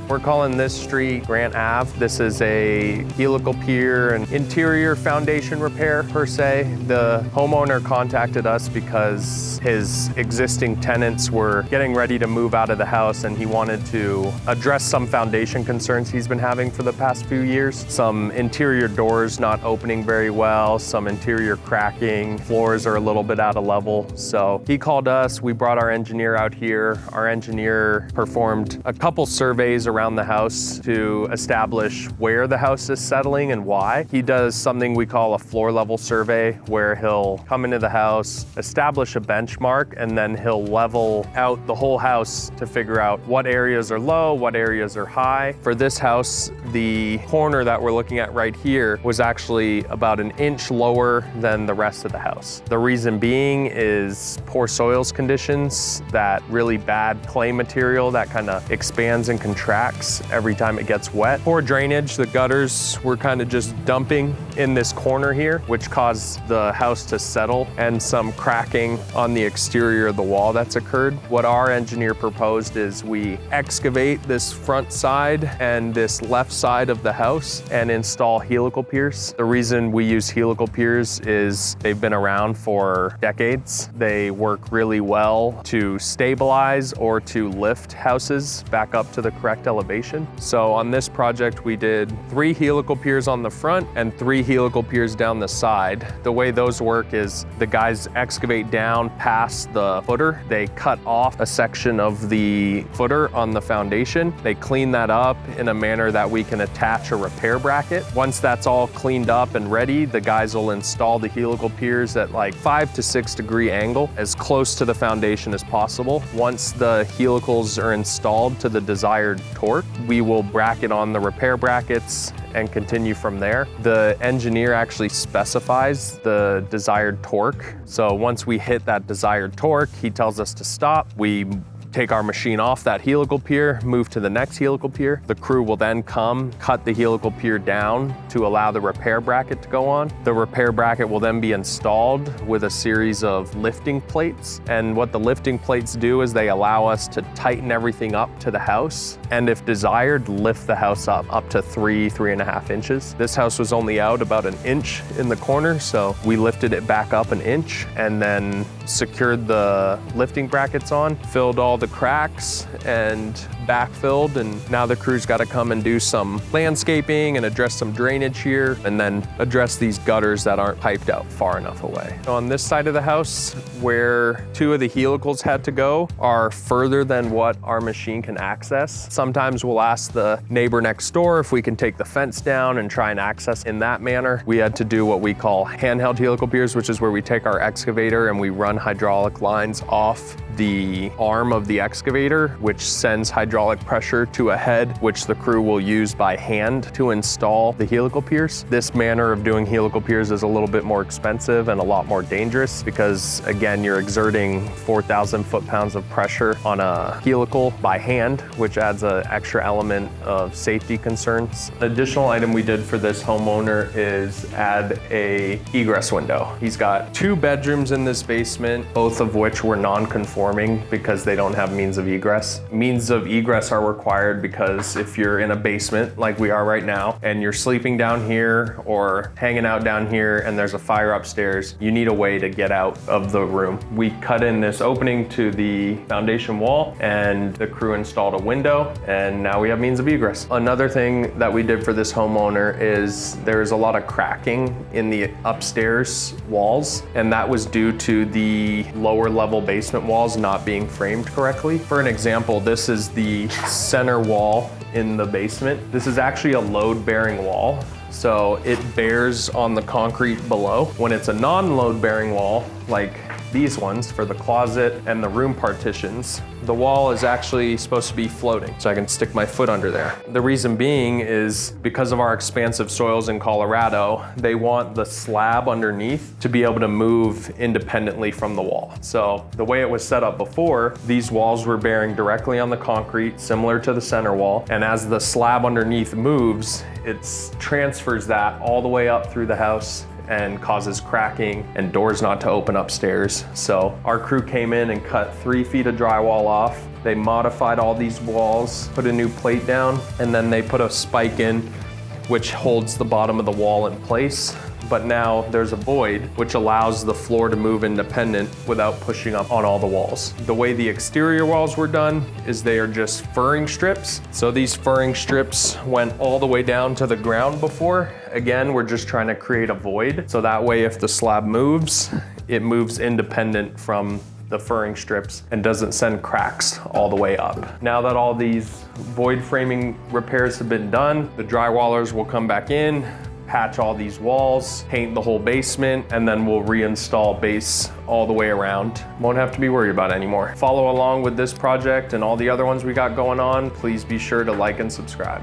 We're calling this street Grant Ave. This is a helical pier and interior foundation repair per se. The homeowner contacted us because his existing tenants were getting ready to move out of the house and he wanted to address some foundation concerns he's been having for the past few years. Some interior doors not opening very well, some interior cracking, floors are a little bit out of level. So he called us, we brought our engineer out here. Our engineer performed a couple surveys around the house to establish where the house is settling and why. He does something we call a floor level survey, where he'll come into the house, establish a benchmark, and then he'll level out the whole house to figure out what areas are low, what areas are high. For this house, the corner that we're looking at right here was actually about an inch lower than the rest of the house. The reason being is poor soils conditions, that really bad clay material that kind of expands and contracts every time it gets wet. Poor drainage, the gutters were kind of just dumping in this corner here, which caused the house to settle, and some cracking on the exterior of the wall that's occurred. What our engineer proposed is we excavate this front side and this left side of the house and install helical piers. The reason we use helical piers is they've been around for decades. They work really well to stabilize or to lift houses back up to the correct elevation. So on this project, we did 3 helical piers on the front and 3 helical piers down the side. The way those work is the guys excavate down past the footer. They cut off a section of the footer on the foundation. They clean that up in a manner that we can attach a repair bracket. Once that's all cleaned up and ready, the guys will install the helical piers at like 5 to 6 degree angle, as close to the foundation as possible. Once the helicals are installed to the desired torque, we will bracket on the repair brackets and continue from there. The engineer actually specifies the desired torque. So once we hit that desired torque, he tells us to stop. We take our machine off that helical pier, move to the next helical pier. The crew will then come, cut the helical pier down to allow the repair bracket to go on. The repair bracket will then be installed with a series of lifting plates. And what the lifting plates do is they allow us to tighten everything up to the house, and if desired, lift the house up to 3.5 inches. This house was only out about an inch in the corner, so we lifted it back up an inch and then secured the lifting brackets on, filled all the cracks and backfilled, and now the crew's got to come and do some landscaping and address some drainage here, and then address these gutters that aren't piped out far enough away. On this side of the house, where 2 of the helicals had to go, are further than what our machine can access. Sometimes we'll ask the neighbor next door if we can take the fence down and try and access in that manner. We had to do what we call handheld helical piers, which is where we take our excavator and we run hydraulic lines off the arm of the excavator, which sends hydraulic pressure to a head, which the crew will use by hand to install the helical piers. This manner of doing helical piers is a little bit more expensive and a lot more dangerous because, again, you're exerting 4,000 foot-pounds of pressure on a helical by hand, which adds an extra element of safety concerns. An additional item we did for this homeowner is add a egress window. He's got 2 bedrooms in this basement, both of which were non-conforming because they don't have means of egress. Means of egress are required because if you're in a basement like we are right now and you're sleeping down here or hanging out down here and there's a fire upstairs, you need a way to get out of the room. We cut in this opening to the foundation wall and the crew installed a window, and now we have means of egress. Another thing that we did for this homeowner is there's a lot of cracking in the upstairs walls, and that was due to the lower level basement walls not being framed correctly. For an example, this is the center wall in the basement. This is actually a load-bearing wall, so it bears on the concrete below. When it's a non-load-bearing wall, like these ones for the closet and the room partitions, the wall is actually supposed to be floating, so I can stick my foot under there. The reason being is because of our expansive soils in Colorado, they want the slab underneath to be able to move independently from the wall. So the way it was set up before, these walls were bearing directly on the concrete, similar to the center wall, and as the slab underneath moves, it transfers that all the way up through the house and causes cracking and doors not to open upstairs. So our crew came in and cut 3 feet of drywall off. They modified all these walls, put a new plate down, and then they put a spike in which holds the bottom of the wall in place. But now there's a void which allows the floor to move independent without pushing up on all the walls. The way the exterior walls were done is they are just furring strips. So these furring strips went all the way down to the ground before. Again, we're just trying to create a void. So that way if the slab moves, it moves independent from the furring strips and doesn't send cracks all the way up. Now that all these void framing repairs have been done, the drywallers will come back in, patch all these walls, paint the whole basement, and then we'll reinstall base all the way around. Won't have to be worried about it anymore. Follow along with this project and all the other ones we got going on. Please be sure to like and subscribe.